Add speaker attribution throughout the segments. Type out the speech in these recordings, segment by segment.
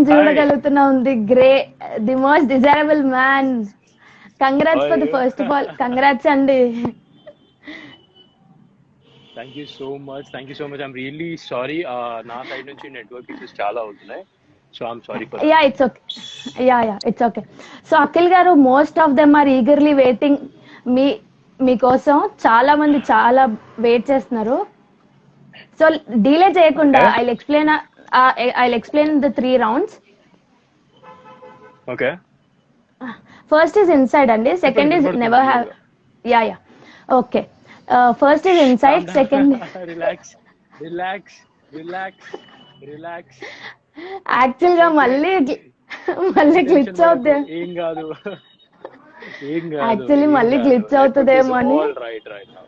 Speaker 1: నేను
Speaker 2: Hi.
Speaker 1: చూడగలుగుతున్నాం the most desirable man. Congrats for the
Speaker 2: Hi.
Speaker 1: First of all congrats అండి.
Speaker 2: Thank you so much. Thank you so much. I'm really sorry. నా side నుంచి network issues చాలా అవుతున్నాయి. So I'm sorry for
Speaker 1: ya
Speaker 2: that.
Speaker 1: It's okay. It's okay. So Akhil గారు, most of them are eagerly waiting మీ మీకోసం. చాలా మంది చాలా వెయిట్ చేస్తున్నారు. సో డిలే చేయకుండా
Speaker 2: okay.
Speaker 1: I'll explain the 3 rounds.
Speaker 2: Okay.
Speaker 1: First is inside అండి,
Speaker 2: చెప్పండి,
Speaker 1: సెకండ్ ఈజ్
Speaker 2: వినపడుతుంది
Speaker 1: నెవర్ హ్యావ్.
Speaker 2: క్లియర్గా.
Speaker 1: Yeah okay. First is inside,
Speaker 2: calm down.
Speaker 1: Second
Speaker 2: relax, relax, relax, relax.
Speaker 1: Actual గా
Speaker 2: ఓకే.
Speaker 1: మళ్ళీ
Speaker 2: టెన్షన్
Speaker 1: గ్లిచ్
Speaker 2: పడకు.
Speaker 1: అవుద్ది.
Speaker 2: ఏం కాదు. ఏం కాదు.
Speaker 1: యాక్చువల్లీ
Speaker 2: ఏం
Speaker 1: మళ్ళీ
Speaker 2: కాదు.
Speaker 1: గ్లిచ్
Speaker 2: లెట్ ఇట్ ఈస్
Speaker 1: అవుతుందేమో అని.
Speaker 2: All right right now.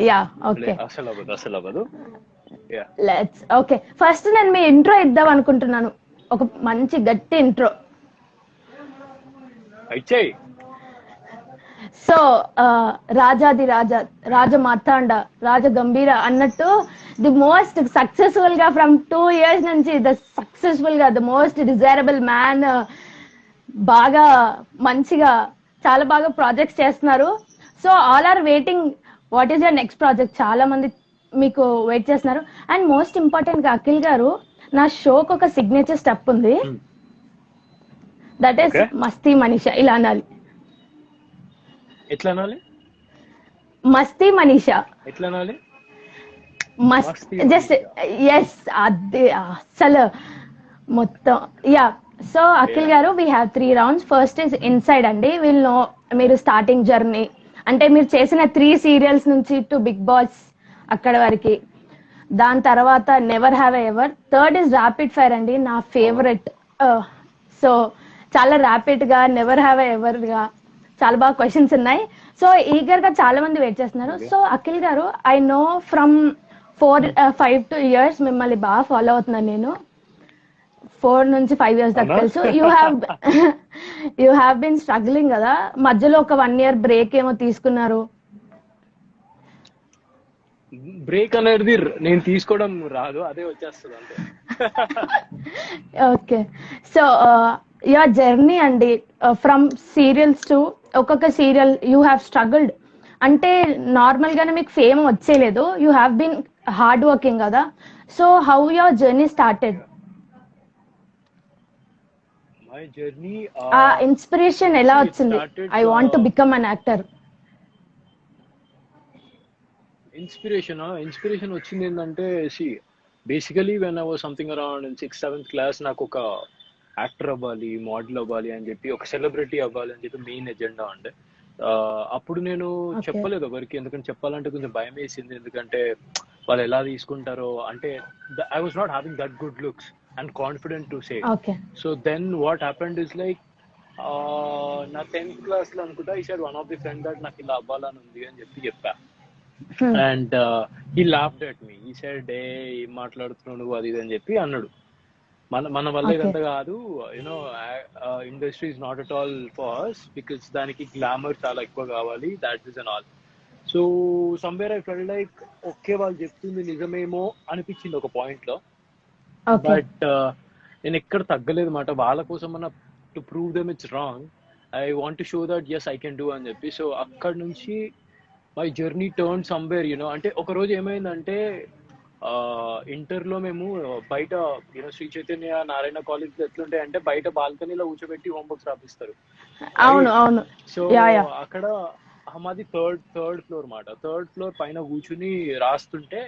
Speaker 1: Yeah okay.
Speaker 2: అసలు అవ్వదు, అసలు అవ్వదు. యా.
Speaker 1: Let's okay. ఫస్ట్ నేను మీ ఇంట్రో ఇద్దాం అనుకుంటున్నాను, ఒక మంచి గట్టి ఇంట్రో.
Speaker 2: ఇచ్చేయి.
Speaker 1: సో రాజాది రాజా, రాజ మార్తాండ, రాజ గంభీర అన్నట్టు ది మోస్ట్ సక్సెస్ఫుల్ గా ఫ్రమ్ 2 years నుంచి ద మోస్ట్ డిజైరబుల్ మ్యాన్. బాగా మంచిగా చాలా బాగా ప్రాజెక్ట్స్ చేస్తున్నారు. So all are waiting what is your next project. చాలా మంది మీకు వెయిట్ చేస్తున్నారు. అండ్ మోస్ట్ ఇంపార్టెంట్ గా అఖిల్ గారు, నా షోకి ఒక సిగ్నేచర్ స్టెప్ ఉంది. దట్ ఈస్ మస్తీ మనీషా. ఇలా అనాలి.
Speaker 2: ఎట్లా అనాలి?
Speaker 1: మస్తీ మనీషా.
Speaker 2: ఎట్లా అనాలి?
Speaker 1: Just yes. అది అసలు మొత్తం. యా. సో అఖిల్ గారు, we have 3 rounds. First is inside అండి. విల్ నో మీరు స్టార్టింగ్ జర్నీ, అంటే మీరు చేసిన 3 serials నుంచి టు బిగ్ బాస్ అక్కడ వరకు. దాని తర్వాత never have ever. Third is rapid fire అండి, నా ఫేవరెట్. సో చాలా ర్యాపిడ్ గా, నెవర్ హ్యావ్ ఎవర్ గా చాలా బాగా క్వశ్చన్స్ ఉన్నాయి. సో ఈగర్ గా చాలా మంది వెయిట్ చేస్తున్నారు. సో అఖిల్ గారు, ఐ నో ఫ్రమ్ 5 years మిమ్మల్ని బాగా ఫాలో అవుతున్నాను నేను. 4 నుంచి 5 years దాకా తెలుసు. యూ హ్యావ్ బీన్ స్ట్రగ్లింగ్ కదా, మధ్యలో ఒక 1 year బ్రేక్ ఏమో తీసుకున్నారు.
Speaker 2: బ్రేక్ అనేది నేను తీసుకోవడం రాదు, అదే వచ్చేస్తుంది అంతే.
Speaker 1: ఓకే. సో యువర్ జర్నీ అండి, ఫ్రమ్ సీరియల్స్ టు ఒక్కొక్క సీరియల్ యూ హ్యావ్ స్ట్రగుల్డ్. అంటే నార్మల్ గానే మీకు ఫేమ్ వచ్చేలేదు, you have been hard working కదా. So how your journey started?
Speaker 2: My journey,
Speaker 1: ఆ ఇన్స్పిరేషన్ ఎలా వచ్చింది? I want to become an actor.
Speaker 2: Inspiration వచ్చింది ఏంటంటే, basically when I was something around in 6th 7th class, నాకు ఒక actor అవ్వాలి, model అవ్వాలి అని చెప్పి, ఒక సెలబ్రిటీ అవ్వాలి అని చెప్పి మెయిన్ ఎజెండా ఉండే. అప్పుడు నేను చెప్పలేదు ఎవరికి, ఎందుకంటే చెప్పాలంటే కొంచెం భయం వేసింది. ఎందుకంటే వాళ్ళు ఎలా తీసుకుంటారో, అంటే I was not having that good looks and confident to say. So then what happened is like, నా 10th class లో అనుకుంటా, ఈ side one of the friend that నాకు ఇలా అవ్వాలని ఉంది అని చెప్పా. And he laughed at me. ఈ సైడ్ ఏం మాట్లాడుతున్నావు నువ్వు, అది ఇది అని చెప్పి అన్నాడు. మన వల్ల ఇదంతా కాదు, you know industry is not at all for us, because దానికి గ్లామర్ చాలా ఎక్కువ కావాలి, that is and all. So somewhere I felt like, okay వాళ్ళు చెప్తుంది నిజమేమో అనిపించింది ఒక పాయింట్ లో. బట్ నేను ఎక్కడ తగ్గలేదు మాట, వాళ్ళ కోసం అన్న to prove them it's wrong. I want to show that yes I can do అని చెప్పి. సో అక్కడ నుంచి my journey turn somewhere, you know. అంటే ఒక రోజు ఏమైందంటే, ఇంటర్లో మేము బయట, యూనో, శ్రీ చైతన్య నారాయణ కాలేజ్ ఎట్లుంటాయి అంటే, బయట బాల్కనీలో కూర్చోబెట్టి హోంవర్క్స్ రాపిస్తారు. సో అక్కడ మాది థర్డ్ ఫ్లోర్ మాట. థర్డ్ ఫ్లోర్ పైన కూర్చుని రాస్తుంటే,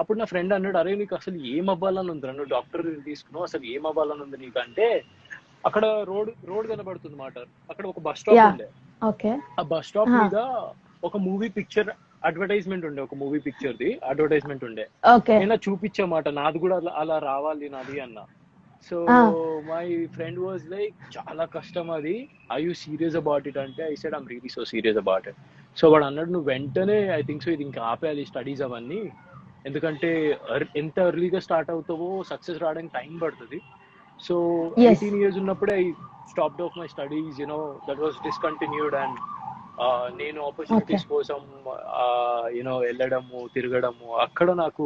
Speaker 2: అప్పుడు నా ఫ్రెండ్ అన్నాడు, అరే నీకు అసలు ఏం అవ్వాలని ఉంది, నువ్వు డాక్టర్ తీసుకున్నావు, అసలు ఏం అవ్వాలని ఉంది నీకు అంటే, అక్కడ రోడ్ కనబడుతుంది మాట. అక్కడ ఒక బస్ స్టాప్ ఉండే. ఆ బస్ స్టాప్ మీద ఒక మూవీ పిక్చర్ అడ్వర్టైజ్మెంట్ ఉండే, ఒక మూవీ పిక్చర్ ది అడ్వర్టైజ్మెంట్ ఉండే. నేను చూపించామాట, నాది కూడా అలా రావాలి నాది అన్న. So my friend was like, చాలా కష్టం అది, I you serious about it అంటే, I said I'm really so serious about it. So వాడు అన్నాడు, నువ్వు వెంటనే ఐ థింక్ సో ఇది ఇంకా ఆపేయాలి స్టడీస్ అవన్నీ, ఎందుకంటే ఎంత ఎర్లీగా స్టార్ట్ అవుతావో సక్సెస్ రావడానికి టైం పడుతుంది. సో 18 years ఉన్నప్పుడే I stopped off my studies, you know, that was discontinued. And నేను ఆపర్చునిటీస్ కోసం యూనో వెళ్ళడము, తిరగడము, అక్కడ నాకు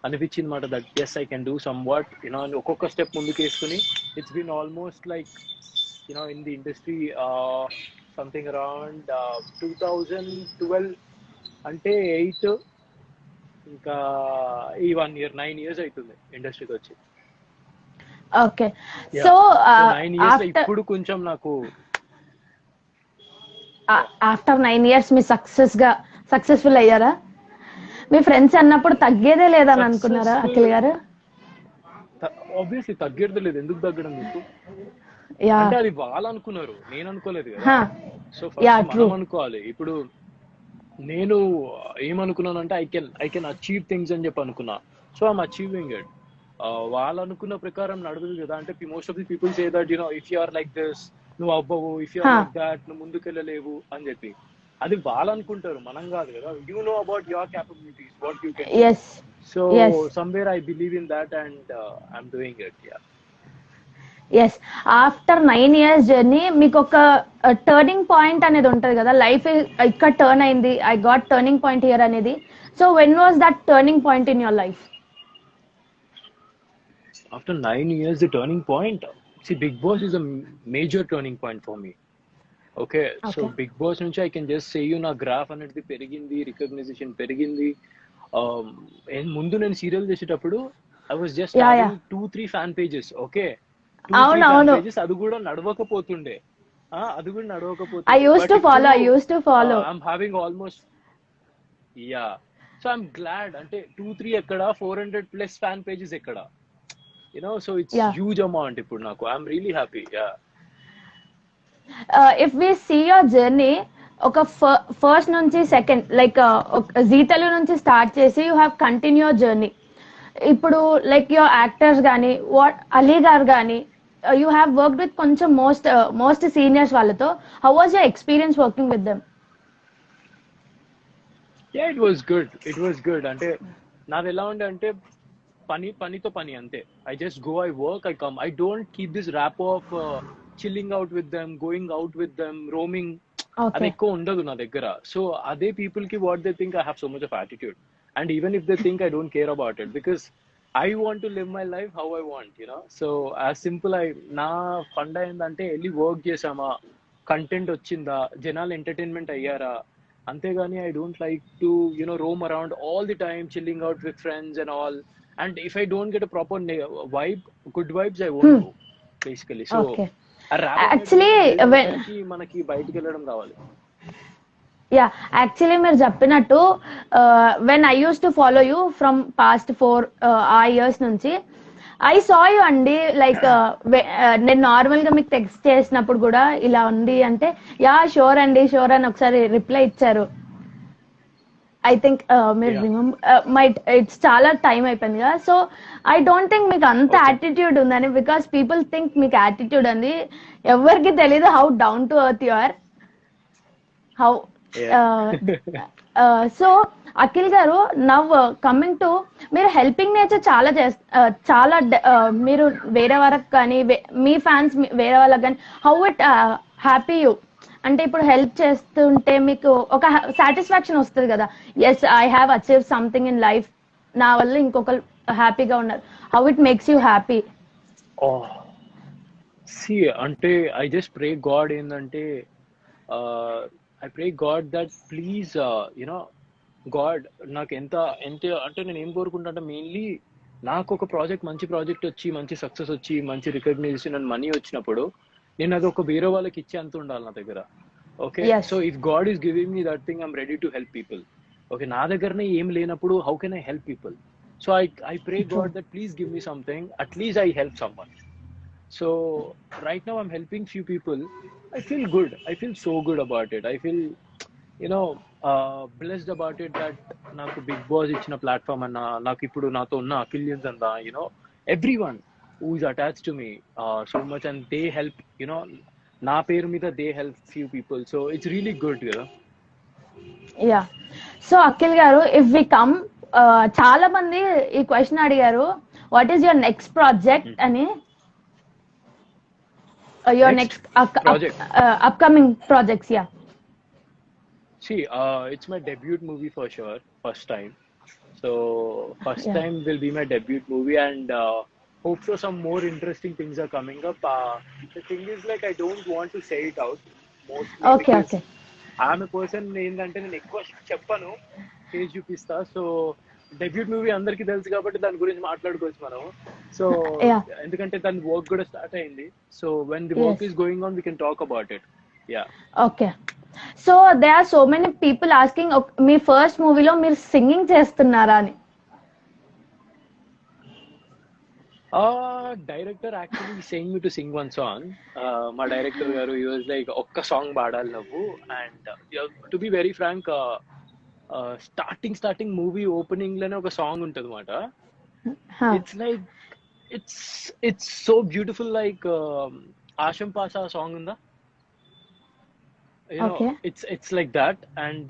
Speaker 2: అనిపించింది మాట that yes I can do some what you know అని ఒక్కొక్క స్టెప్ ముందుకు వేసుకుని it's been almost like you know in the industry something around 2012 అంటే 8 ఇంకా ఈ 1 year 9 years అవుతుంది ఇండస్ట్రీకి వచ్చి.
Speaker 1: Okay.
Speaker 2: Yeah
Speaker 1: so
Speaker 2: so 9 years లో
Speaker 1: ఆఫ్టర్
Speaker 2: ఇప్పుడు కొంచెం నాకు
Speaker 1: ఆఫ్టర్ 9 years మీ సక్సెస్ఫుల్ అయ్యారా? మీ ఫ్రెండ్స్ అన్నప్పుడు తగ్గేదే లేదని అనుకున్నారా
Speaker 2: సక్సెస్ఫుల్
Speaker 1: అఖిల్ గారు?
Speaker 2: ఆబ్వియస్లీ తగ్గేది లేదు, ఎందుకు తగ్గడం మీకు?
Speaker 1: యా
Speaker 2: అంటే అది వాళ్ళు అనుకున్నారు, నేను అనుకోలేదు కదా.
Speaker 1: హా
Speaker 2: సో
Speaker 1: యా
Speaker 2: ఫస్ట్
Speaker 1: ట్రూ.
Speaker 2: మనం అనుకోవాలి. ఇప్పుడు నేను ఏమనుకున్నానంటే ఐ కెన్ అచీవ్ థింగ్స్ అని చెప్పి అనుకున్నా. So I'm achieving it. వాళ్ళు అనుకున్న ప్రకారం నడవదు కదా. అంటే most of the people say that you know if you are like this నువ్వు అవ్వవు, if you are
Speaker 1: ah
Speaker 2: like that నువ్వు ముందుకెళ్ళలేవు అని చెప్పి. అది వాళ్ళు అనుకుంటారు, మనం కాదు కదా. You know about your capabilities, what you can do.
Speaker 1: Yes
Speaker 2: so
Speaker 1: yes
Speaker 2: somewhere I believe in that and I'm doing it. Yeah
Speaker 1: yes. After 9 years journey మీకు ఒక టర్నింగ్ పాయింట్ అనేది ఉంటుంది కదా, లైఫ్ ఇక్కడ టర్న్ అయింది, I got turning point here అనేది. So when was that turning point in your life?
Speaker 2: after 9 years the turning point, see Big Boss is a major turning point for me. Okay, so
Speaker 1: okay.
Speaker 2: Big Boss నుంచి I can just say you నా graph అనేది పెరిగింది, recognition పెరిగింది. ముందు నేను serial చేసేటప్పుడు I was just
Speaker 1: yeah yeah
Speaker 2: having 2-3 fan pages. Okay, 2-3
Speaker 1: అవును
Speaker 2: fan
Speaker 1: అవును.
Speaker 2: పేజెస్, అది కూడా నడవకపోతుండే. అది కూడా
Speaker 1: ఐ
Speaker 2: నడవకపోతుండే.
Speaker 1: యూస్
Speaker 2: బట్
Speaker 1: టు ఫాలో,
Speaker 2: ఇప్పుడు
Speaker 1: I use to follow.
Speaker 2: I'm having almost, yeah, so I'm glad. అంటే 2-3 ఎక్కడ, 400+ ఫ్యాన్ పేజెస్ ఎక్కడ, so it's
Speaker 1: yeah.
Speaker 2: huge amount ఇప్పుడు నాకు. I'm really happy. Yeah.
Speaker 1: If we see your journey, ఒక first నుంచి second like Zee Telugu నుంచి start చేసి you have continue journey. ఇప్పుడు లైక్ యువర్ యాక్టర్స్ కానీ అలీ గారు కానీ యూ హ్యావ్ వర్క్ విత్ కొంచెం మోస్ట్ సీనియర్స్ వాళ్ళతో. How was your experience working with them?
Speaker 2: Yeah, it was good. అంటే నాది ఎలా ఉండే అంటే పనితో పని అంతే. I just go, I work, I come. I don't keep this rap of chilling out with them, going out with them, roaming. అది
Speaker 1: okay.
Speaker 2: ఎక్కువ ఉండదు నా దగ్గర. సో అదే పీపుల్ కి what they think I have so much of attitude. And even if they think I don't care about it, because I want to live my life how I want, so as simple. నా fund ఏంటంటే వెళ్ళి work చేసామా, content వచ్చిందా, జనాలు entertainment అయ్యారా, అంతేగాని I don't like to Rome around all the time chilling out with friends and all. And if I don't get a proper vibe, good vibes, I won't go basically. So
Speaker 1: okay.
Speaker 2: a rap
Speaker 1: actually
Speaker 2: మనకి బయటికి వెళ్ళడం కావాలి.
Speaker 1: Yeah, actually మీరు చెప్పినట్టు when I use to follow you from past 4 years నుంచి, I saw you అండి. Like నేను normal గా మీకు టెక్స్ట్ చేసినప్పుడు కూడా ఇలా ఉంది అంటే యా షూర్ అండి, షూర్ అని ఒకసారి రిప్లై ఇచ్చారు. ఐ థింక్ మీరు ఇట్స్ చాలా టైం అయిపోయింది కదా. సో ఐ డోంట్ థింక్ మీకు అంత యాటిట్యూడ్ ఉందని, బికాస్ పీపుల్ థింక్ మీకు యాటిట్యూడ్ అంది. ఎవరికి తెలీదు how down to earth you are, how. So Akhil garu, now coming to మీరు హెల్పింగ్ నేచర్ చాలా మీరు వేరే వాళ్ళకి కానీ మీ ఫ్యాన్స్ వేరే వాళ్ళకి కానీ హౌ ఇట్ హ్యాపీ యూ అంటే ఇప్పుడు హెల్ప్ చేస్తుంటే మీకు ఒక సాటిస్ఫాక్షన్ వస్తుంది కదా, yes I have achieve something in life, నా వల్ల ఇంకొకరు హ్యాపీగా ఉన్నారు. How it makes you happy?
Speaker 2: See అంటే ఐ జస్ట్ ప్రే గాడ్ ఏంటంటే, I pray God that please God నాకు ఎంత అంటే నేను ఏం కోరుకుంటా అంటే మెయిన్లీ నాకు ఒక ప్రాజెక్ట్, మంచి ప్రాజెక్ట్ వచ్చి, మంచి సక్సెస్ వచ్చి, మంచి రికగ్నిషన్ అండ్ మనీ వచ్చినప్పుడు నేను అది ఒక వేరే వాళ్ళకి ఇచ్చే అంత ఉండాలి నా దగ్గర. Okay, so if God is giving me that thing, I'm ready to help people. Okay, నా దగ్గరనే ఏం లేనప్పుడు how can I help people? So I pray God that please give me something, at least I help someone. So right now I'm helping few people. I feel good. I feel so good about it. I feel blessed about it that నాకు big boss ఇచ్చిన platform అన్న, నాకు ఇప్పుడు నాతో ఉన్న అఫిలియన్స్ అంతా, everyone who is attached to me so much, and they help, నా పేరు మీద they help few people. So it's really good.
Speaker 1: Yeah. So Akhil గారు, ఇఫ్ వి కమ్, చాలా మంది ఈ క్వశ్చన్ అడిగారు, what is your next project అని. Your next
Speaker 2: project.
Speaker 1: Upcoming projects, yeah.
Speaker 2: See, it's my debut movie for sure, first time. So first
Speaker 1: Yeah.
Speaker 2: time will be my debut movie, and hope so some more interesting things are coming up. The thing is, like, I don't want to say it out mostly
Speaker 1: Okay,
Speaker 2: because
Speaker 1: okay.
Speaker 2: ఆమె person ఏంటంటే నేను ఎక్కువ చెప్పను, face చూపిస్తా. So debut movie అందరికీ తెలుసు కాబట్టి దాని గురించి మాట్లాడుకోవచ్చు మనం. So
Speaker 1: Yeah.
Speaker 2: ఎందుకంటే దాని వర్క్ కూడా స్టార్ట్ అయింది. So when the
Speaker 1: Yes.
Speaker 2: Work is going on we can talk about it. Yeah.
Speaker 1: Okay. So there are so many people asking, మీ ఫస్ట్ మూవీలో మీరు సింగింగ్ చేస్తున్నారా అని.
Speaker 2: Director actually saying me to sing one song. మా director garu he was like ఒక్క song పాడాలి నువ్వు. And to be very frank, starting movie opening లోనే ఒక సాంగ్ ఉంటుంది అనమాట.
Speaker 1: Huh.
Speaker 2: It's like it's so beautiful. Like Asha Pasham song ఉందా,
Speaker 1: Okay.
Speaker 2: it's like that. And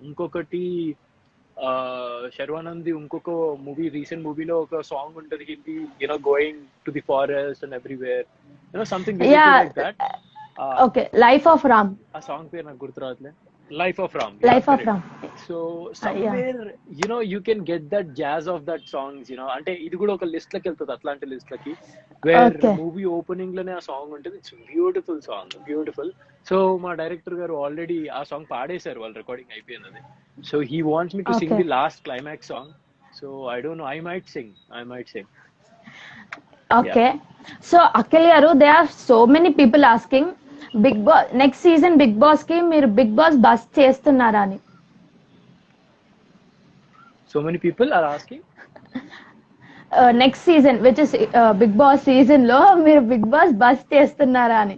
Speaker 2: ఇంకొకటి శర్వానంది ఇంకొక మూవీ, రీసెంట్ మూవీలో ఒక సాంగ్ ఉంటుంది, Hindi, going to the forest and everywhere, something
Speaker 1: Yeah.
Speaker 2: Like that.
Speaker 1: Okay. Life of Ram.
Speaker 2: ఆ song పేరు నాకు గుర్తు రావట్లే. Life of Ram.
Speaker 1: Life of Ram.
Speaker 2: So
Speaker 1: Yeah.
Speaker 2: Somewhere you can get that jazz of that songs. అంటే ఇది కూడా ఒక list లకి వెళ్తుంది, అట్లాంటి లిస్ట్ లకి, వేర్
Speaker 1: Okay.
Speaker 2: మూవీ ఓపెనింగ్ లోనే ఆ సాంగ్ ఉంటుంది. It's beautiful song, beautiful. So మా డైరెక్టర్ గారు ఆల్రెడీ ఆ సాంగ్ పాడేశారు, వాళ్ళ రికార్డింగ్ అయిపోయింది. So he wants me to sing
Speaker 1: Okay.
Speaker 2: The last climax song. So I don't know, I might sing.
Speaker 1: Okay. So Akhil garu, there are so many people asking, Bigg Boss next season Bigg Boss కి మీరు Bigg Boss buzz చేస్తున్నారా అని.
Speaker 2: So many people are asking.
Speaker 1: Next season which is big boss season లో మీరు Bigg Boss buzz చేస్తున్నారా అని,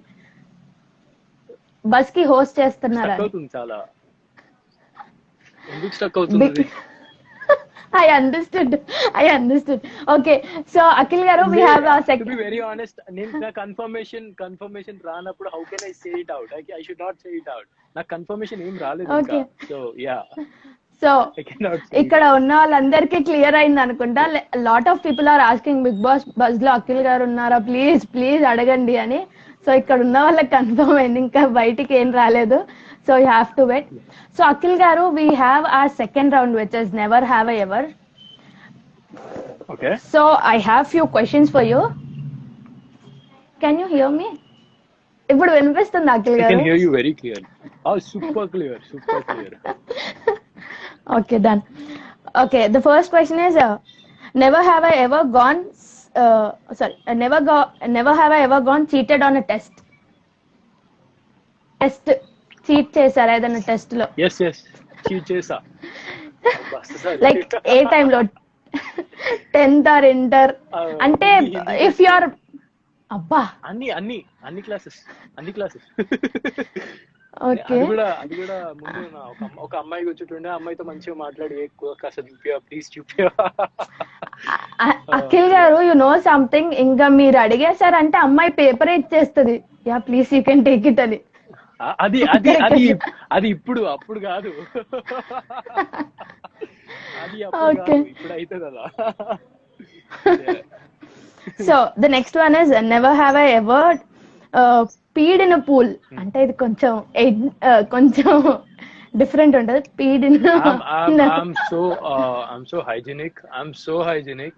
Speaker 1: bus కి host చేస్తున్నారా
Speaker 2: స్టక్
Speaker 1: అని.
Speaker 2: అవుతుంది చాలా. ఎందుకు స్టక్ అవుతుంది?
Speaker 1: I understood. Okay. So Akhil గారు, we have a
Speaker 2: To
Speaker 1: second.
Speaker 2: be very honest, నేను నా కన్ఫర్మేషన్ రానప్పుడు how can I say it out? I should not say it out. నాకు కన్ఫర్మేషన్ ఏం రాలేదు ఇంకా.
Speaker 1: Okay.
Speaker 2: So yeah,
Speaker 1: So
Speaker 2: I cannot say it.
Speaker 1: ఇక్కడ ఉన్న వాళ్ళందరికీ క్లియర్ అయింది అనుకుంటా. Lot of people are asking Bigg Boss buzz లో అఖిల్ గారు ఉన్నారా, ప్లీజ్ అడగండి అని. సో ఇక్కడ ఉన్న వాళ్ళకి కన్ఫర్మ్ అయింది, ఇంకా బయటికి ఏం రాలేదు. So you have to wait. So Akhil గారు, we have our second round which is never have I ever.
Speaker 2: Okay.
Speaker 1: So I have few questions for you. Can you hear me? ఇప్పుడు వినిపిస్తుంది అఖిల్
Speaker 2: I
Speaker 1: గారు?
Speaker 2: can hear you very clearly. Oh, super clear.
Speaker 1: Okay, done. Okay, the first question is, never have I ever gone never have I ever gone cheated on a test. Cheat చేశారా ఏదైనా test లో?
Speaker 2: Yes, cheat చేసా.
Speaker 1: Like ఏ టైంలో, 10th or inter? అంటే if you are, అబ్బా, అన్ని classes. Okay.
Speaker 2: అది కూడా ముందు ఒక అమ్మాయి కూర్చుంటుండే, అమ్మాయితో మంచిగా మాట్లాడి కాస్త చూపియా, ప్లీజ్ చూపియా.
Speaker 1: అఖిల్ గారు, యు నో సంథింగ్, ఇంకా మీరు అడిగేశారంటే అమ్మాయి పేపర్ ఇచ్చేస్తుంది, yeah please you can take it అని.
Speaker 2: అది అప్పుడు కాదు.
Speaker 1: Okay.
Speaker 2: ఇప్పుడు అవుతుంది అలా.
Speaker 1: So the next one is, never have I ever peed in a pool. అంటే ఇది కొంచెం డిఫరెంట్ ఉంటది. Peed in
Speaker 2: I'm so hygienic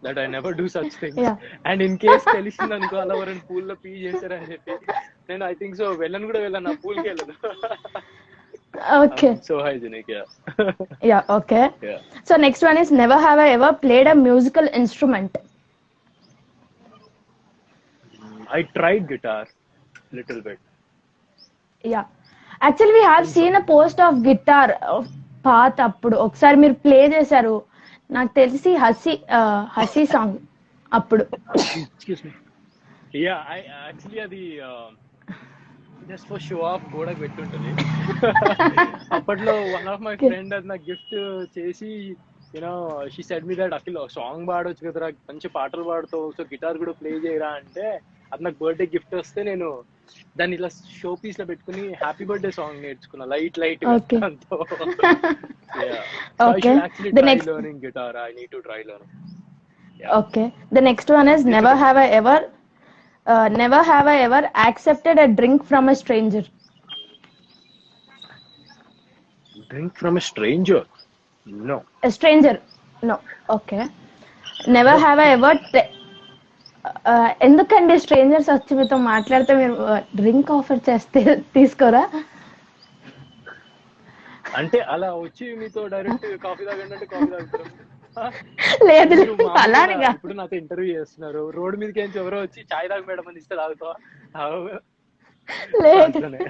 Speaker 2: that I never do such things.
Speaker 1: Yeah.
Speaker 2: And in case తెలిసింది అనుకో, అలా ఎవరైనా పూల్ లో పీ చేశారని చెప్పి, నేను ఐ థింక్ సో వెళ్ళను ఆ పూల్ కి వెళ్ళను.
Speaker 1: Okay.
Speaker 2: So hygienic, yeah.
Speaker 1: Yeah, okay.
Speaker 2: Yeah.
Speaker 1: So next one is, never have I ever played a musical instrument.
Speaker 2: I tried guitar little bit.
Speaker 1: Yeah. Actually we have seen a post of guitar పాత, అప్పుడు ఒకసారి మీరు play చేశారు, నాకు తెలిసి హసి song అప్పుడు.
Speaker 2: Excuse me. Yeah, I actually అది just for show off గోడకు పెట్టుంటది. అప్పట్లో వన్ ఆఫ్ మై ఫ్రెండ్ అది నాకు గిఫ్ట్ చేసి, she said me that, Akhil song పాడొచ్చు కదరా, మంచి పాటలు పాడుతావు, సో గిటార్ కూడా ప్లే చేయరా అంటే, అది నాకు బర్త్డే గిఫ్ట్ వస్తే నేను దాన్ని ఇలా షో పీస్ లో పెట్టుకుని హ్యాపీ బర్త్డే సాంగ్ నేర్చుకున్నా, లైట్
Speaker 1: Okay.
Speaker 2: దాంతో.
Speaker 1: Okay. The next,
Speaker 2: learning guitar. I need to try learning.
Speaker 1: okay, the next one is, never have I ever accepted a drink from a stranger.
Speaker 2: Drink from a stranger? No.
Speaker 1: Stranger no. Okay. Never have I ever ఎందుకండి strangers వచ్చి మీతో మాట్లాడితే మీరు drink offer చేస్తే తీసుకోరా?
Speaker 2: అంటే అలా వచ్చి మీతో డైరెక్ట్ కాఫీ తాగండి అంటే కాఫీ తాగుతారు.
Speaker 1: లేదు
Speaker 2: మీరు మామూలుగా
Speaker 1: అలానిగా.
Speaker 2: ఇప్పుడు నాతో ఇంటర్వ్యూ చేస్తున్నారు, రోడ్ మీదకి నుంచి ఎవరో వచ్చి చాయ్ తాగు మేడం అని ఇస్తే తాగుతావా?
Speaker 1: లేదు.
Speaker 2: అట్లనే.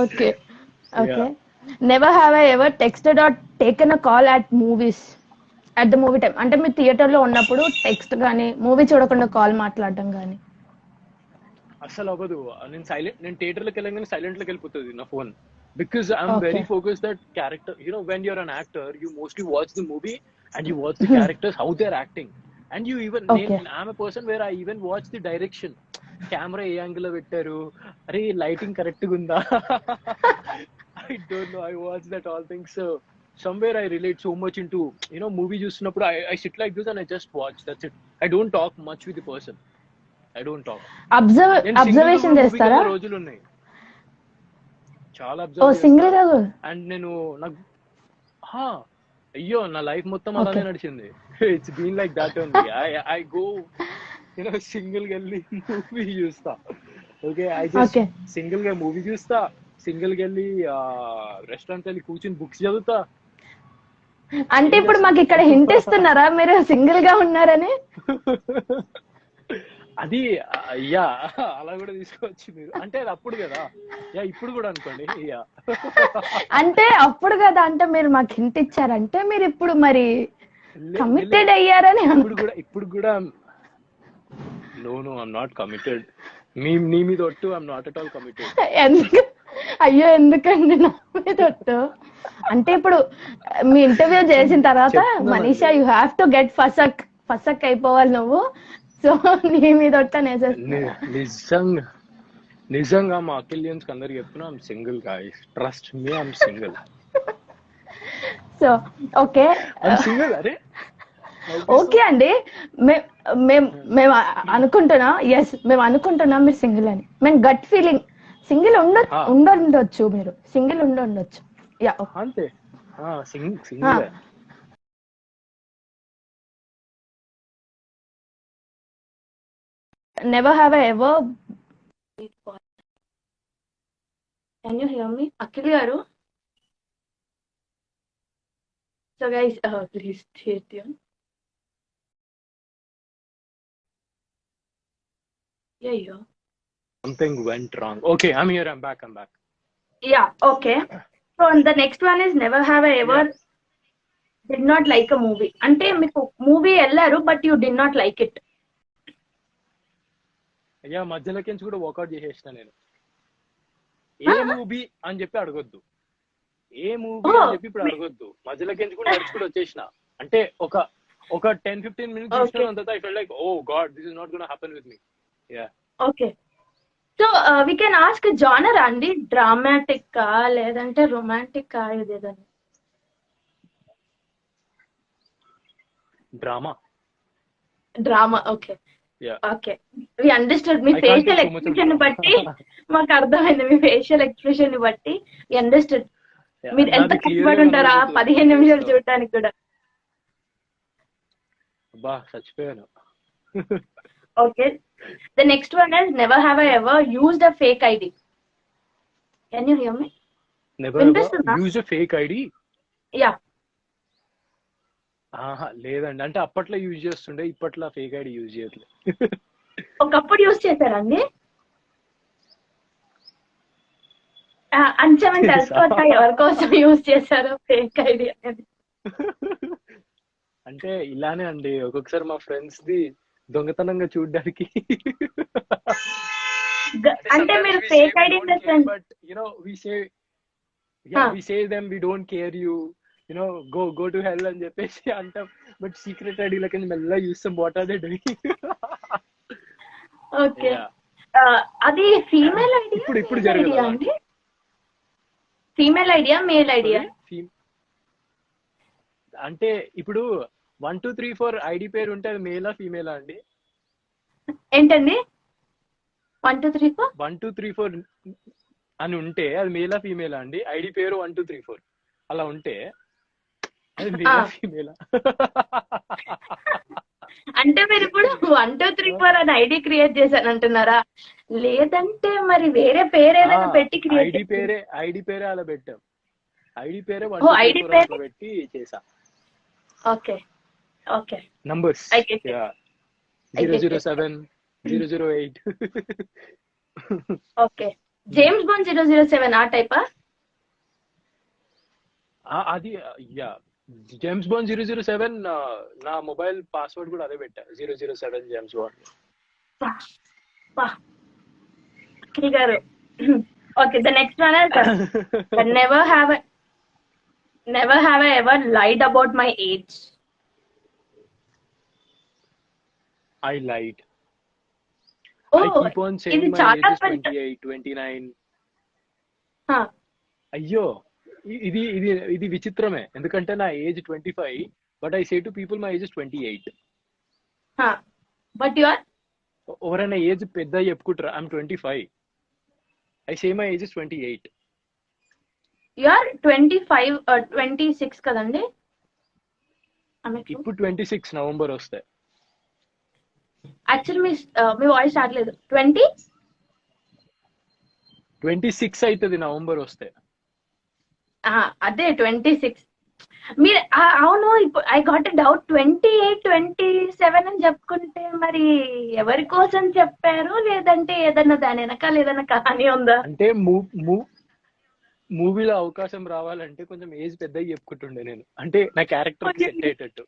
Speaker 1: Okay. Okay. Never have I ever texted or taken a call at movies at the movie time. అంటే మీరు థియేటర్ లో ఉన్నప్పుడు టెక్స్ట్ కానీ మూవీ చూడకుండా కాల్ మాట్లాడడం కానీ.
Speaker 2: అసలు అవ్వదు. నేను థియేటర్లోకి వెళ్ళగానే సైలెంట్ లోకి వెళ్ళిపోతుంది నా phone. Because I'm
Speaker 1: okay.
Speaker 2: Very focus that character. When you're an actor, you mostly watch the movie and you watch the characters how they are acting. And you even
Speaker 1: okay.
Speaker 2: I'm a person where I even watch the direction. Camera ఏ angle లో పెట్టారు, అరే lighting correct గా ఉందా, I don't know. I watch that all things. Somewhere I relate so much into, movie చూస్తున్నప్పుడు I sit like this and I just watch. That's it. I don't talk much with the person. I don't talk. నేను single గా
Speaker 1: observation
Speaker 2: కూడా మూవీకి
Speaker 1: చేస్తారా?
Speaker 2: వెళ్ళిన రోజులు ఉన్నాయి. చాలా
Speaker 1: ఓ
Speaker 2: అబ్జర్వ్
Speaker 1: సింగిల్
Speaker 2: చేస్తా.
Speaker 1: గా.
Speaker 2: అండ్ నేను నాకు అయ్యో నా లైఫ్ మొత్తం
Speaker 1: ఓకే.
Speaker 2: అలానే నడిచింది. It's been like that only. I go single గా వెళ్ళి మూవీ చూస్తా. Okay, I just
Speaker 1: okay.
Speaker 2: Single గా మూవీ చూస్తా, సింగిల్ గా వెళ్ళి రెస్టారెంట్ వెళ్ళి కూర్చుని బుక్స్ చదువుతా.
Speaker 1: అంటే
Speaker 2: ఏం
Speaker 1: ఇప్పుడు
Speaker 2: చేస్తా?
Speaker 1: మాకు ఇక్కడ హింట్ ఇస్తున్నారా మీరు సింగిల్ గా ఉన్నారని?
Speaker 2: అది యా అలా కూడా తీసుకోవచ్చు మీరు. అంటే అది అప్పుడు కదా, యా ఇప్పుడు కూడా అనుకోండి. యా
Speaker 1: అంటే అప్పుడు కదా, అంటే మీరు మాకు హింట్ ఇచ్చారంటే మీరు ఇప్పుడు మరి
Speaker 2: లేదు
Speaker 1: కమిటెడ్ అయ్యారని
Speaker 2: ఇప్పుడు కూడా నో ఐఎమ్ నాట్ కమిటెడ్. నీ మీద ఒట్టు, I'm not at all committed.
Speaker 1: ఎందుకు? అయ్యో ఎందుకండి నా మీద ఒట్టు? అంటే ఇప్పుడు మీ ఇంటర్వ్యూ చేసిన తర్వాత Manisha you have to get ఫసక్ అయిపోవాలి నువ్వు. సో నీ మీద ఒట్టు
Speaker 2: నిజంగా నిజంగా మా అకిలియన్స్ అందరికి చెప్తున్నా, I'm single guys, trust me, I'm single.
Speaker 1: So okay.
Speaker 2: I'm single. అరే
Speaker 1: ఓకే అండి, మేము అనుకుంటున్నాం, ఎస్ మేము అనుకుంటున్నాం మీరు సింగిల్ అని. మేము గట్ ఫీలింగ్ సింగిల్ ఉండొచ్చు, మీరు సింగిల్ ఉండొచ్చు. యా
Speaker 2: అంతే, single.
Speaker 1: Never have I ever. Can you hear me Akhil గారు? So guys please stay tune. Yeah.
Speaker 2: Something went wrong. Okay, I'm here. I'm back.
Speaker 1: Yeah, okay. So the next one is never have I ever did not like a movie. అంటే మీకు movie వెళ్ళారు but you did not like it.
Speaker 2: అయ్యా మధ్యలోకి నుంచి కూడా work out చేసేసిన నేను. ఏ movie అని చెప్పి అడగొద్దు, ఏ మూవీ అని చెప్పి ఇప్పుడు అడగొద్దు. మధ్యలోకి నుంచి కూడా నడుచుకుంటూ వచ్చేసిన. అంటే ఒక 10-15 minutes చూసిన తర్వాత I felt like, oh God, this is not gonna happen with me. Yeah.
Speaker 1: Okay. So we can ask genre అండి, డ్రామాటిక్ కా లేదంటే రొమాంటిక్ కా ఇదేదని? Drama. Okay. Okay, we understood. మీ ఫేషియల్ ఎక్స్ప్రెషన్ బట్టి మాకు అర్థమైంది. మీ ఫేషియల్ ఎక్స్ప్రెషన్ ని బట్టి వి అండర్స్టూడ్. మీరు ఎంత కష్టపడి ఉంటారా 15 నిమిషాలు చూడటానికి కూడా.
Speaker 2: అబ్బా చచ్చిపోయాను.
Speaker 1: Okay. The next one is never have I ever used a fake ID. Can you hear me?
Speaker 2: Never ever used a fake ID?
Speaker 1: Yeah.
Speaker 2: లేదండి. అంటే అప్పట్లో యూజ్ చేస్తుండే, ఇప్పట్లో ఫేక్ ఐడి యూజ్ చేయట్లేదు.
Speaker 1: ఒకప్పుడు యూజ్ చేశారండి. అంచమని తెలుసుకోవచ్చా ఎవరి కోసం యూజ్ చేశారో ఫేక్ ఐడి అనేది?
Speaker 2: అంటే ఇలానే అండి, ఒక్కొక్కసారి మా ఫ్రెండ్స్ ది దొంగతనంగా చూడడానికి.
Speaker 1: అంటే మీరు fake ID
Speaker 2: but we say them we don't care you know go to hell అని చెప్పేసి అంటాం. బట్ సీక్రెట్ ఐడి లకి మెల్లగా చూస్తాం what are they doing.
Speaker 1: Okay, అది ఫీమేల్ ఐడి
Speaker 2: ఇప్పుడు జరగదు
Speaker 1: అండి? Female idea male idea?
Speaker 2: అంటే ఇప్పుడు 1 2 3 4 ఐడి పేరు ఉంటే అది మేలా ఫీమేలా అండి?
Speaker 1: ఏంటండి 1 2 3 4
Speaker 2: 1 2 3 4 అని ఉంటే అది మేలా ఫీమేలా అండి? ఐడి పేరు 1 2 3 4. అలా ఉంటే అది మేలా ఫీమేలా?
Speaker 1: అంటే మీరు ఇప్పుడు 1 2 3 4 అని ఐడి క్రియేట్ చేశాను అంటున్నారా, లేదంటే మరి వేరే పేరు ఏదైనా పెట్టి క్రియేట్
Speaker 2: ఐడి పేరే అలా పెట్టాం. ఐడి పేరే 1
Speaker 1: ఓ
Speaker 2: 2 3
Speaker 1: ఐడి
Speaker 2: 4
Speaker 1: పేరు.
Speaker 2: అట్లా పెట్టి చేసా.
Speaker 1: Okay okay
Speaker 2: numbers
Speaker 1: I get it.
Speaker 2: 007 008.
Speaker 1: Okay James bond 007 ఆ టైపా?
Speaker 2: అది యా జేమ్స్ బాండ్ 007. నా మొబైల్ పాస్వర్డ్ కూడా అదే పెట్టా, 007 జేమ్స్ బాండ్.
Speaker 1: అఖిల్ గారు okay the next one is never have I ever lied about my age.
Speaker 2: I lied.
Speaker 1: Oh,
Speaker 2: I keep on saying
Speaker 1: ఇది
Speaker 2: my
Speaker 1: చాలా
Speaker 2: age is
Speaker 1: పెద్ద
Speaker 2: 28 29.
Speaker 1: హా,
Speaker 2: అయ్యో, ఇది ఇది ఇది విచిత్రమే, ఎందుకంటే నా age 25, but I say to people my age is 28.
Speaker 1: హా, బట్ యు ఆర్
Speaker 2: ఎవరైనా ఏజ్ పెద్ద చెప్పుకుంటారా? I'm 25. I say my age is 28.
Speaker 1: You are 25 26 కదండి?
Speaker 2: ఇప్పుడు 26 నవంబర్ వస్తాయి.
Speaker 1: యాక్చువల్లీ మీ వాయిస్ రావట్లేదు. 26
Speaker 2: అవుతుంది నవంబర్ వస్తే.
Speaker 1: అదే 26 మీరు అవును. ఇప్పుడు ఐ గాట్ డౌట్ 28 27 అని చెప్పుకుంటే మరి ఎవరి కోసం చెప్పారు, లేదంటే ఏదన్నా దాని వెనకాల ఏదైనా కహాని ఉందా?
Speaker 2: అంటే మూవీలో అవకాశం రావాలంటే కొంచెం ఏజ్ పెద్దగా చెప్పుకుంటుండే నేను, అంటే నా క్యారెక్టర్ కి సెట్ అయ్యేటట్టు.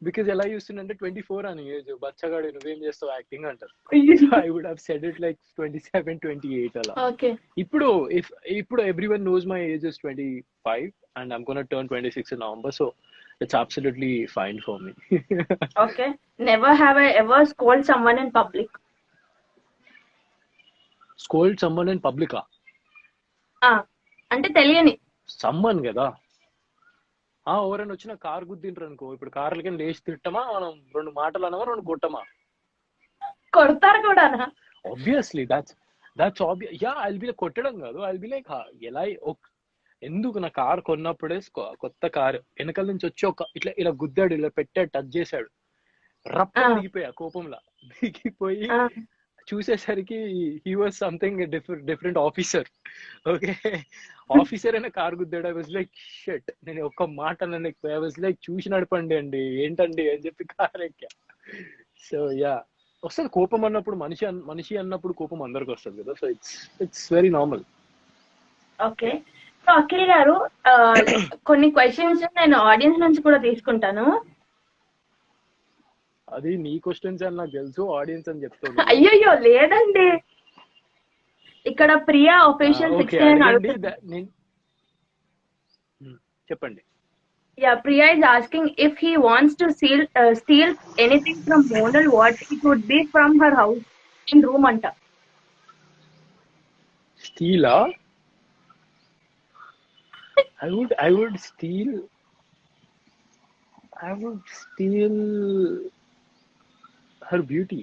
Speaker 2: బికాస్ ఎలా చూస్తుండే 24 అని ఏజ్, బచ్చగాడు నువ్వేం చేస్తావు యాక్టింగ్ అంటారు. I would have said it like 27 28 అలా. ఇప్పుడు everyone knows my age is 25 and I'm gonna turn 26 in November, so it's absolutely fine for me.
Speaker 1: Okay, never have I ever scolded someone in public.
Speaker 2: Scold someone in public?
Speaker 1: అంటే తెలియని
Speaker 2: someone కదా. ఎవరైనా వచ్చిన car గుద్దింటారు అనుకో, ఇప్పుడు కార్లకి లేచి తిట్టమా, మనం 2 మాటలు అనమా, 2 కొట్టమా?
Speaker 1: కొడతారు కూడా.
Speaker 2: Obviously that's obvious. Yeah I will be కొట్టడం కాదు, ఐ విల్ బి లైక్ ఎలా ఎందుకు నా కార్ కొన్నప్పుడే కొత్త కార్ వెనకాల నుంచి వచ్చి ఇట్లా ఇలా గుద్దాడు, ఇలా పెట్టాడు, టచ్ చేశాడు, రప్ప దిగిపోయా కోపంలా. దిగిపోయి చూసేసరికి he was something different officer. Okay, officer అయినా కార్ గుద్దాడు. ఐ వాజ్ లైక్ షట్, నేను ఒక్క మాట అన్నాను. ఐ వాజ్ లైక్ చూసి నడపండి అండి, ఏంటండి అని చెప్పి కార్ ఎక్కా. సో యా, వస్తుంది కోపం అన్నప్పుడు, మనిషి అన్నప్పుడు కోపం అందరికి వస్తుంది కదా. So it's very normal.
Speaker 1: Okay, so Akhil గారు కొన్ని క్వశ్చన్స్ నేను ఆడియన్స్ నుంచి కూడా తీసుకుంటాను.
Speaker 2: అది నీ క్వశ్చన్స్ అని నాకు తెలుసు, ఆడియన్స్ అని చెప్తాను.
Speaker 1: అయ్యో లేదండి, ఇక్కడ ప్రియా ఒఫిషియల్ 16
Speaker 2: చెప్పండి.
Speaker 1: Yeah, Priya is asking if he wants to steal anything from Monal, what it would be from her house in room anta.
Speaker 2: Steal? I would steal her beauty.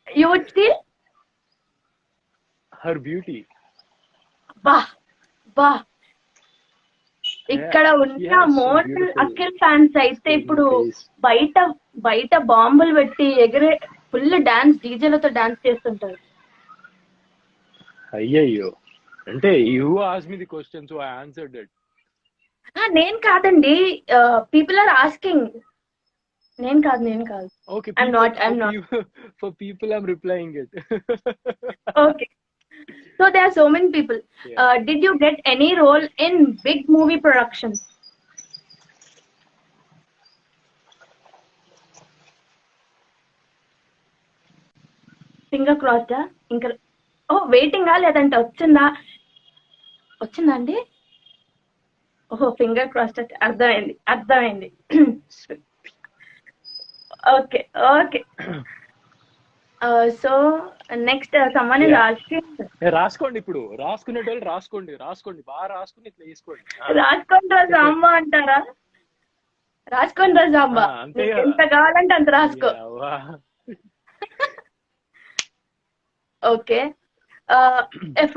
Speaker 1: You would steal
Speaker 2: her beauty.
Speaker 1: Bah. ఇక్కడ ఉన్న Monal Akhil fans అయితే ఇప్పుడు బయట బాంబులు పెట్టి ఎగిరే full dance, డీజేలతో dance చేస్తుంటారు.
Speaker 2: అయ్యయ్యో, అంటే you asked me the question so I answered it.
Speaker 1: నేను కాదండి, పీపుల్ ఆర్ ఆస్కింగ్. నేను కాదు.
Speaker 2: Okay,
Speaker 1: I am not
Speaker 2: for people I am replying it.
Speaker 1: Okay, so there are so many people. Did you get any role in big movie productions? Finger crossed. ఇంకా వెయిటింగా లేదంటే వచ్చిందా అండి? Finger crossed. అర్థమైంది. Okay. So next someone is asking.
Speaker 2: రాసుకోండి, ఇప్పుడు రాసుకునేటోళ్ళు రాసుకోండి, బాగా రాసుకుని ఇట్లా తీసుకోండి.
Speaker 1: రాసుకోండి రా సాంబా అంటారా? రాసుకోండి రా సాంబా, ఎంత కావాలంటే అంత రాసుకో. Okay, if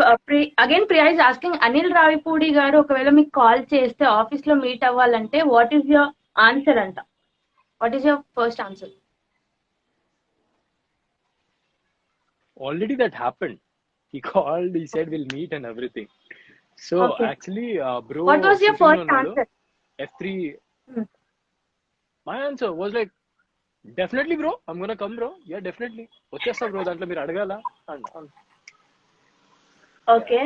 Speaker 1: again Priya is asking, Anil Ravipudi గారు ఒకవేళ మీకు కాల్ చేస్తే ఆఫీస్ లో మీట్ అవ్వాలంటే వాట్ ఈస్ యువర్ ఆన్సర్ అంట? What is your first answer?
Speaker 2: Already that happened. He called, he said we'll meet and everything. So
Speaker 1: Okay.
Speaker 2: actually, bro,
Speaker 1: What was your
Speaker 2: shooting
Speaker 1: first
Speaker 2: ఉన్నాడు.
Speaker 1: answer?
Speaker 2: F3.
Speaker 1: Hmm.
Speaker 2: My answer was like, definitely bro, I'm gonna come bro. Yeah, definitely. వచ్చేస్తా bro, దాంట్లో మీరు అడగాల.
Speaker 1: Okay.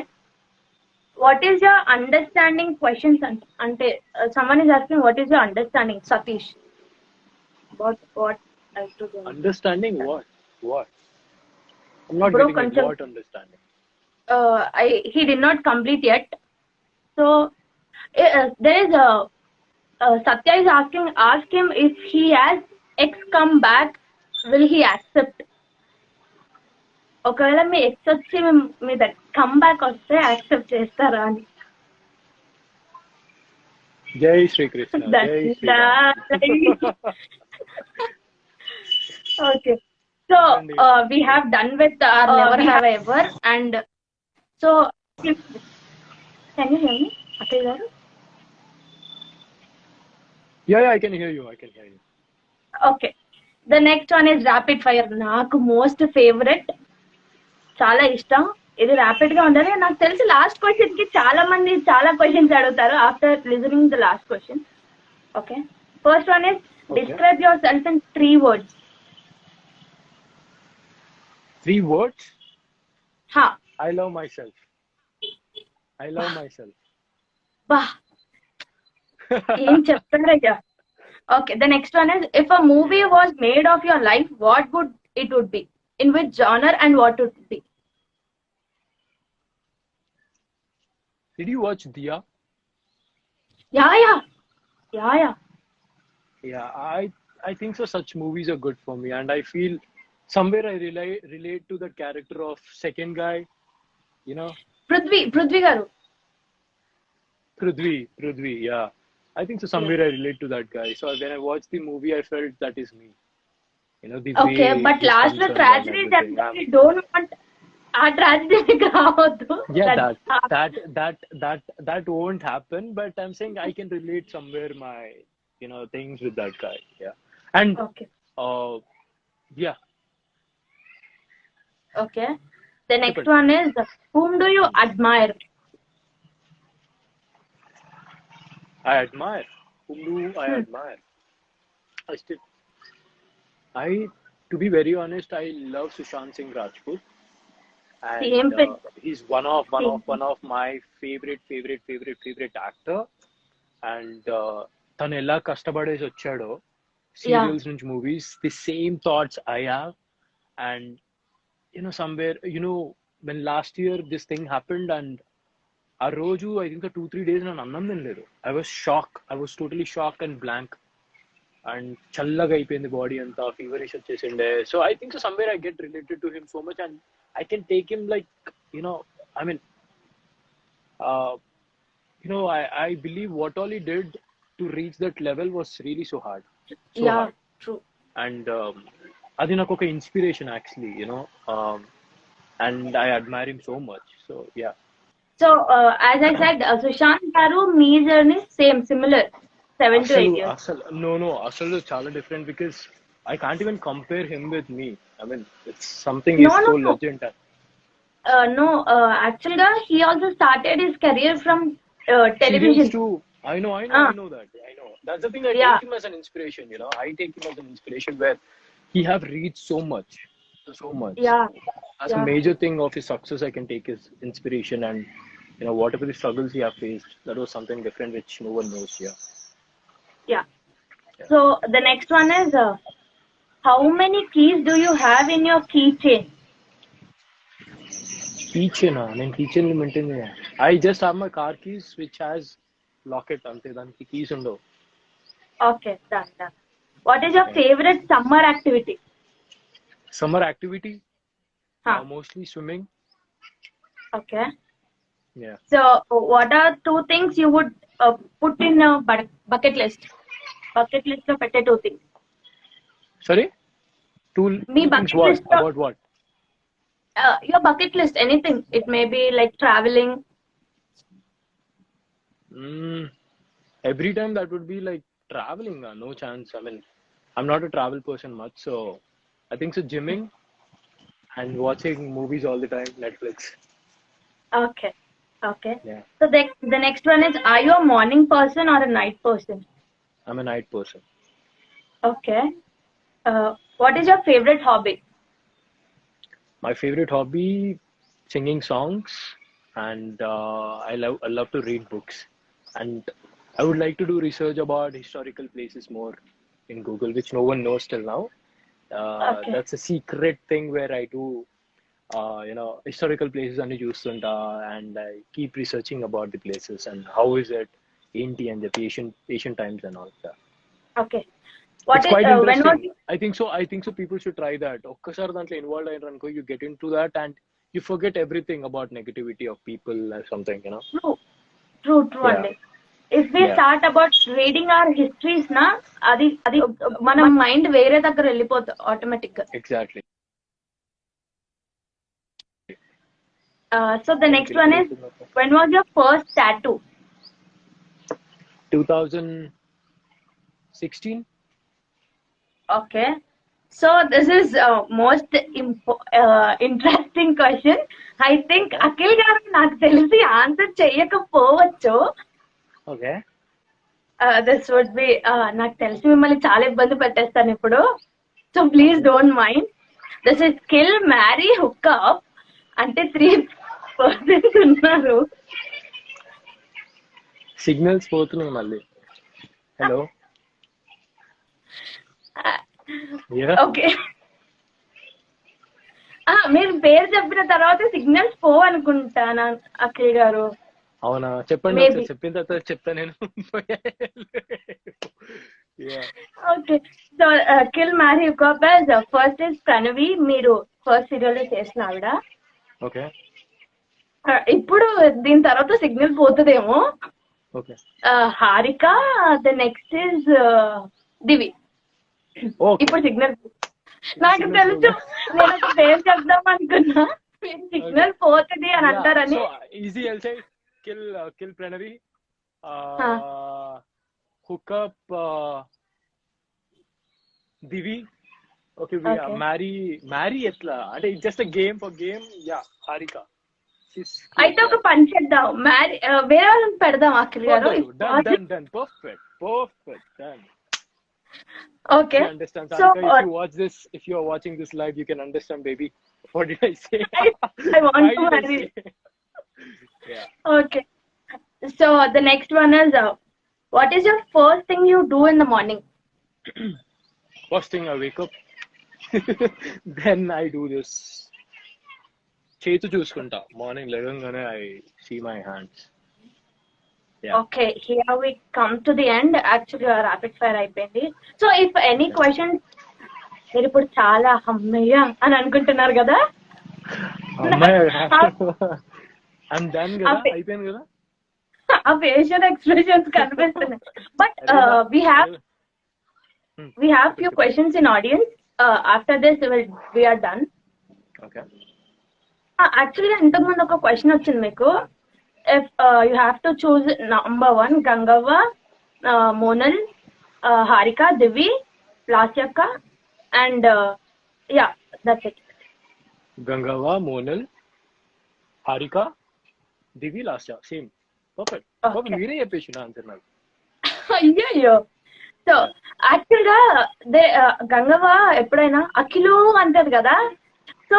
Speaker 1: What is your understanding questions? Ante someone is asking what is your understanding, Satish? What I to do?
Speaker 2: Understanding what? What? I'm not
Speaker 1: Bro,
Speaker 2: getting it. What understanding?
Speaker 1: He did not complete yet. So there is a Satya is asking, ask him if he has X come back, will he accept? ఒకవేళ మీ ex వచ్చి మీ come back వస్తే accept చేస్తారా అని.
Speaker 2: జై శ్రీకృష్ణ, జై Shri Ram.
Speaker 1: Okay, so we have done with our never have ever, and so can you hear me, Akhil garu?
Speaker 2: Yeah, I can hear you.
Speaker 1: Okay, the next one is rapid fire. నాకు most favourite, చాలా ఇష్టం. ఇది rapid గా ఉండాలి. నాకు తెలిసి last question కి చాలా మంది చాలా క్వశ్చన్స్ అడుగుతారు after listening the last question. Okay, first one is describe your self in 3 words.
Speaker 2: 3 words?
Speaker 1: Ha.
Speaker 2: I love myself.
Speaker 1: బా, ఏం చెప్తారయ్యా. Okay, the next one is if a movie was made of your life, what would it would be? In which genre and what would it be?
Speaker 2: Did you watch Diya?
Speaker 1: Yeah.
Speaker 2: Yeah, I think so. Such movies are good for me, and I feel somewhere I relate to the character of second guy. You know,
Speaker 1: Prithvi garu.
Speaker 2: Prithvi. Yeah, I think so. Somewhere I relate to that guy. So when I watched the movie, I felt that is me. You know, the
Speaker 1: okay,
Speaker 2: way
Speaker 1: but last the tragedy that we don't want a tragedy రావద్దు.
Speaker 2: Yeah, that won't happen, but I'm saying I can relate somewhere my things with that guy. Yeah. And
Speaker 1: okay,
Speaker 2: yeah.
Speaker 1: Okay, the next one is whom do you admire?
Speaker 2: Whom do I admire? To be very honest, I love Sushant Singh Rajput, and he's one of my favorite actor. And tanu ella kastabades vachado serials nunchi movies, the same thoughts I have. And somewhere when last year this thing happened, and ఆ రోజు I think 2-3 days నన్ను అన్నం తినలేదు. I was totally shocked and blank. And చల్లగా అయిపోయింది body అంతా, feverish వచ్చేసిండే. So I think so somewhere I get related to him so much, and I can take him like I mean I believe what all he did to reach that level was really so hard.
Speaker 1: Hard. True.
Speaker 2: And అది నాకు ఒక inspiration actually, and I admire him so much. So yeah.
Speaker 1: So as I said, Sushant garu, me journey similar. 7 to 8 years.
Speaker 2: No, Asal is chala different, because I can't even compare him with me. I mean, it's something he's so legend.
Speaker 1: No, actually, he also started his career from television.
Speaker 2: Too. I know that. I know. That's the thing. I take him as an inspiration. I take him as an inspiration where he have reached so much.
Speaker 1: Yeah.
Speaker 2: As a major thing of his success, I can take his inspiration, and whatever the struggles he have faced, that was something different which no one knows.
Speaker 1: Yeah. So the next one is how many keys do you have in your keychain?
Speaker 2: Keychain, keychain maintain. I just have my car keys which has locket ante daniki keys undo.
Speaker 1: Okay, done. What is your favorite summer activity?
Speaker 2: Mostly swimming.
Speaker 1: Okay.
Speaker 2: Yeah.
Speaker 1: So what are 2 things you would put in a bucket list? Bucket list lo pette 2 things.
Speaker 2: Sorry?
Speaker 1: Me bucket list
Speaker 2: about what?
Speaker 1: your bucket list, anything. It may be like traveling.
Speaker 2: Every time that would be like traveling, no chance. I mean, I'm not a travel person much, so I think so gymming and watching movies all the time, Netflix.
Speaker 1: Okay. Okay.
Speaker 2: Yeah,
Speaker 1: So the next one is, are you a morning person or a night person?
Speaker 2: I'm a night person.
Speaker 1: Okay. What is your favorite hobby?
Speaker 2: My favorite hobby, singing songs, and I love to read books, and I would like to do research about historical places more in Google, which no one knows till now.
Speaker 1: Okay.
Speaker 2: That's a secret thing where I do historical places అన్ని చూస్తుంటా and I keep researching about the places and how is it ఏంటి అని చెప్పి ancient times and all that.
Speaker 1: Okay. What
Speaker 2: It's
Speaker 1: is
Speaker 2: quite
Speaker 1: when was
Speaker 2: interesting. I think so people should try that. ఒక్కసారి దాంట్లో involve అయినారు అనుకో, you get into that and you forget everything about negativity of people or something, you know.
Speaker 1: true
Speaker 2: Yeah,
Speaker 1: అండి. If we
Speaker 2: yeah,
Speaker 1: start about reading our histories na, అది మన mind వేరే దగ్గర వెళ్ళిపోతుంది ఆటోమేటిక్ గా.
Speaker 2: exactly.
Speaker 1: So the
Speaker 2: ఏం
Speaker 1: next one is,
Speaker 2: పిలుపులు?
Speaker 1: when was your first tattoo?
Speaker 2: 2016.
Speaker 1: Okay. So this is most interesting question. I think
Speaker 2: Okay.
Speaker 1: Akhil గారు నాకు తెలిసి ఆన్సర్ చేయకపోవచ్చు.
Speaker 2: Okay.
Speaker 1: దిస్ వుడ్ బి, నాకు తెలిసి మిమ్మల్ని చాలా ఇబ్బంది పెట్టేస్తాను ఇప్పుడు. So please
Speaker 2: Okay.
Speaker 1: Don't mind. This is kill marry hook up. అంటే 3% ఉన్నారు.
Speaker 2: సిగ్నల్స్ పోతున్నాయి మళ్ళీ. హలో. Yeah.
Speaker 1: ఓకే. మీరు పేరు చెప్పిన తర్వాత సిగ్నల్స్ పోవనుకుంటాను అఖిల్ గారు.
Speaker 2: అవునా, చెప్పండి
Speaker 1: మేబీ.
Speaker 2: ఒకసారి, చెప్పిన తర్వాత చెప్తా నేను. Yeah.
Speaker 1: Okay. So kill marry hook up as first is Pranavi, మీరు ఫస్ట్ సీరియల్ చేసిన ఆవిడ.
Speaker 2: Okay.
Speaker 1: ఇప్పుడు దీని తర్వాత సిగ్నల్ పోతుందేమో.
Speaker 2: Okay.
Speaker 1: Harika, the next is Divi.
Speaker 2: Okay.
Speaker 1: ఇప్పుడు సిగ్నల్ నాకు తెలుసు, నేను ఒక పేరు చెప్దాం అనుకున్నా, సిగ్నల్ పోతుంది అని అంటారని.
Speaker 2: So easy, I'll say kill Pranavi, hook up Divi. Okay, we
Speaker 1: Okay.
Speaker 2: marry ఎట్లా అంటే it's just a game for game. Yeah, Harika.
Speaker 1: అయితే ఒక పని చేద్దాం, మ్యారీ వేరే వాళ్ళని పెడదాం అఖిల్ గారు.
Speaker 2: Done. Perfect. Done.
Speaker 1: Okay.
Speaker 2: You understand,
Speaker 1: so
Speaker 2: Sarika, if you are watching this live, you can understand, baby. What did I say?
Speaker 1: I want
Speaker 2: Why
Speaker 1: to
Speaker 2: did I
Speaker 1: marry.
Speaker 2: say? Yeah.
Speaker 1: Okay. So the next one is, what is your first thing you do in the morning?
Speaker 2: First thing I wake up, then I do this. చేతు చూసుకుంటా morning లేవగానే I see my hands. Yeah.
Speaker 1: Okay, here we come to the end. Actually, rapid fire అయిపోయింది. So if any questions, మీరు ఇప్పుడు చాలా అమ్మయ్య అని అనుకుంటున్నారు కదా.
Speaker 2: అమ్మాయి I'm done కదా, అయిపోయింది కదా.
Speaker 1: ఆ ఫేషియల్ ఎక్స్ప్రెషన్స్ కనిపిస్తున్నాయి. But we have few questions in audience. After this we are done.
Speaker 2: Okay.
Speaker 1: Actually ఇంతకుముందు ఒక క్వశ్చన్ వచ్చింది మీకు. If you have to choose number 1, Gangava, Monal, Harika, Divi, Lasyaka, and yeah, that's it.
Speaker 2: Gangava, Monal, Harika, Divi, Lasya. Same. Perfect.
Speaker 1: Okay.
Speaker 2: మీరే చెప్పేసిన answer నాకు.
Speaker 1: అయ్యో. So actual గా గంగవ్వ ఎప్పుడైనా అఖిలు అంటది కదా. సో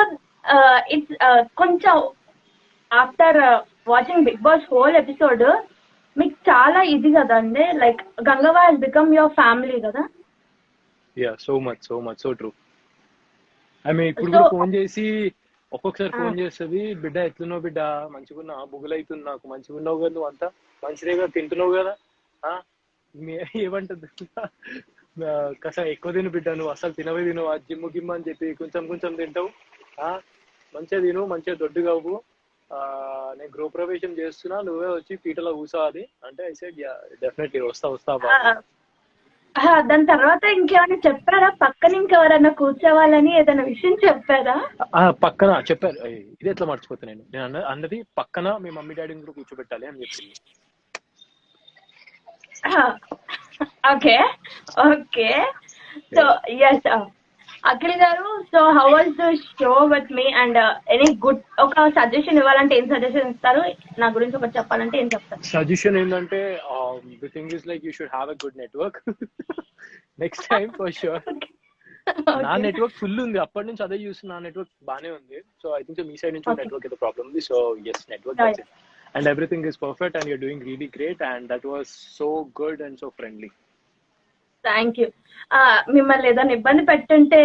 Speaker 1: ఇట్స్ కొంచెం after watching Bigg Boss whole episode మీకు చాలా ఇది కదండి, like Gangavva he's become your family కదా.
Speaker 2: Yeah, so much, so true. I mean, ఇప్పుడు కూడా ఫోన్ చేసి ఒక్కొక్కసారి ఫోన్ చేస్తుంది, బిడ్డ ఎట్లున్నావు బిడ్డ, మంచిగున్నా, బుగులైతుంది నాకు, మంచిగున్నావు కదా, నువ్వు అంతా మంచిదేగా, తింటున్నావు కదా, ఏమంటుంది, కాస్త ఎక్కువ తిను బిడ్డ, నువ్వు అసలు తినవు, జిమ్ము గిమ్మ అని చెప్పి కొంచెం తింటావు, మంచిగా తిను, మంచిగా దొడ్డు కావు, నేను గృహప్రవేశం చేస్తున్నా, నువ్వే వచ్చి పీటలో కూర్చోవాలి అంటే, ఐ సెడ్ యా డెఫినెట్లీ వస్తా.
Speaker 3: దాని తర్వాత ఇంకేమైనా చెప్పారా? పక్కన ఇంకెవరన్నా కూర్చోవాలని ఏదైనా విషయం చెప్పారా?
Speaker 2: పక్కన చెప్పారు. ఇది ఎట్లా మర్చిపోతా నేను అన్నది పక్కన మీ మమ్మీ డాడీని కూడా కూర్చోబెట్టాలి అని చెప్పింది.
Speaker 3: Okay okay. So yes Akhil గారు, so how was the show with me and any good, ఒక సజెషన్ ఇవ్వాలంటే ఏం సజెషన్ ఇస్తారు? నా గురించి ఒకటి చెప్పాలంటే ఏం చెప్తారు?
Speaker 2: సజెషన్ ఏంటంటే the thing is like you should have a good network next time for sure. నా నెట్వర్క్ ఫుల్ ఉంది, అప్పటి నుంచి అదే చూస్తున్నా, నా నెట్వర్క్ బానే ఉంది. సో ఐ థింక్ మీ సైడ్ నుంచి నెట్వర్క్ ఏదో ప్రాబ్లమ్ ఉంది. So yes, network and everything is perfect and you're doing really great and that was so good and so friendly.
Speaker 3: Thank you. మిమ్మల్ని ఏదైనా ఇబ్బంది పెట్టుంటే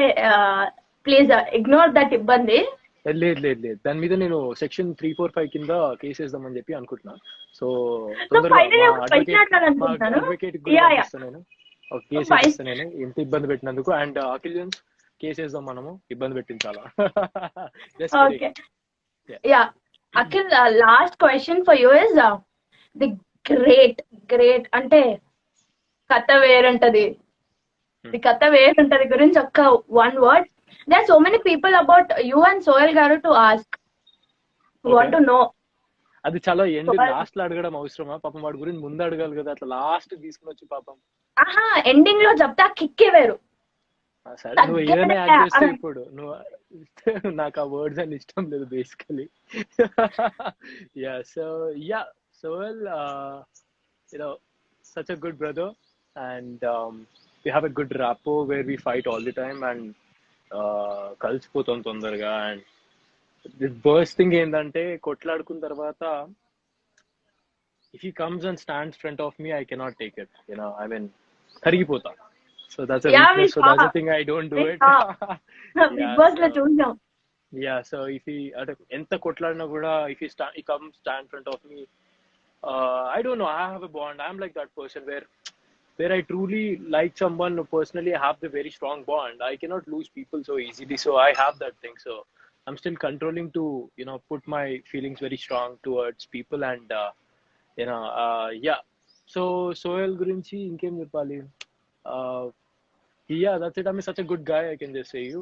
Speaker 3: ప్లీజ్ ఇగ్నోర్ దట్ ఇబ్బంది.
Speaker 2: లేదు లేదు లేదు, దాని మీద నేను సెక్షన్ 345 కింద కేసు వేద్దామని చెప్పి అనుకుంటున్నా. సో అడ్వకేట్ నేను ఒక కేసు వేస్తాను నేను, ఎంత ఇబ్బంది పెట్టినందుకు. అండ్ అఖిల్ కేసు వేద్దాం మనము, ఇబ్బంది పెట్టించాలా.
Speaker 3: Akhil, last question for you is the great అంటే కథ వేరుంటది, ది కథ వేరుంటది గురించి ఒక్క one word. There are so many people about you and Sohail garu to ask. Want to know.
Speaker 2: అది చాలా ఎండ్ లాస్ట్ లో అడగడం అవసరమా? పాపం వాడి గురించి ముందు అడగాలి కదా, అట్లా లాస్ట్ తీసుకుని వచ్చి పాపం.
Speaker 3: ఎండింగ్ లో చెప్తా కిక్కే వేరు.
Speaker 2: సరే, నువ్వు ఏదైనా యాడ్ చేస్తే ఇప్పుడు నువ్వు నాకు ఆ వర్డ్స్ అని ఇష్టం లేదు basically. Yeah so yeah Sohail, such a good brother and we have a good rapport where we fight all the time and కలిసిపోతాం తొందరగా. అండ్ ది బర్స్ట్ థింగ్ ఏంటంటే కొట్లాడుకున్న తర్వాత if he comes and stands front of me I cannot take it, I mean కరిగిపోతా. So that's a thing I don't do it.
Speaker 3: Bigg Boss లో చూసాం.
Speaker 2: Yeah so if he అంటే ఎంత కొట్లాడినా కూడా if he comes stand front of me, I don't know, I have a bond. I'm like that person where I truly like someone personally, I have the very strong bond. I cannot lose people so easily, so I have that thing. So I'm still controlling to put my feelings very strong towards people and yeah. So Sohail gurinchi inkem cheppali? Yeah, that's it. I'm such a good guy, I can just say you.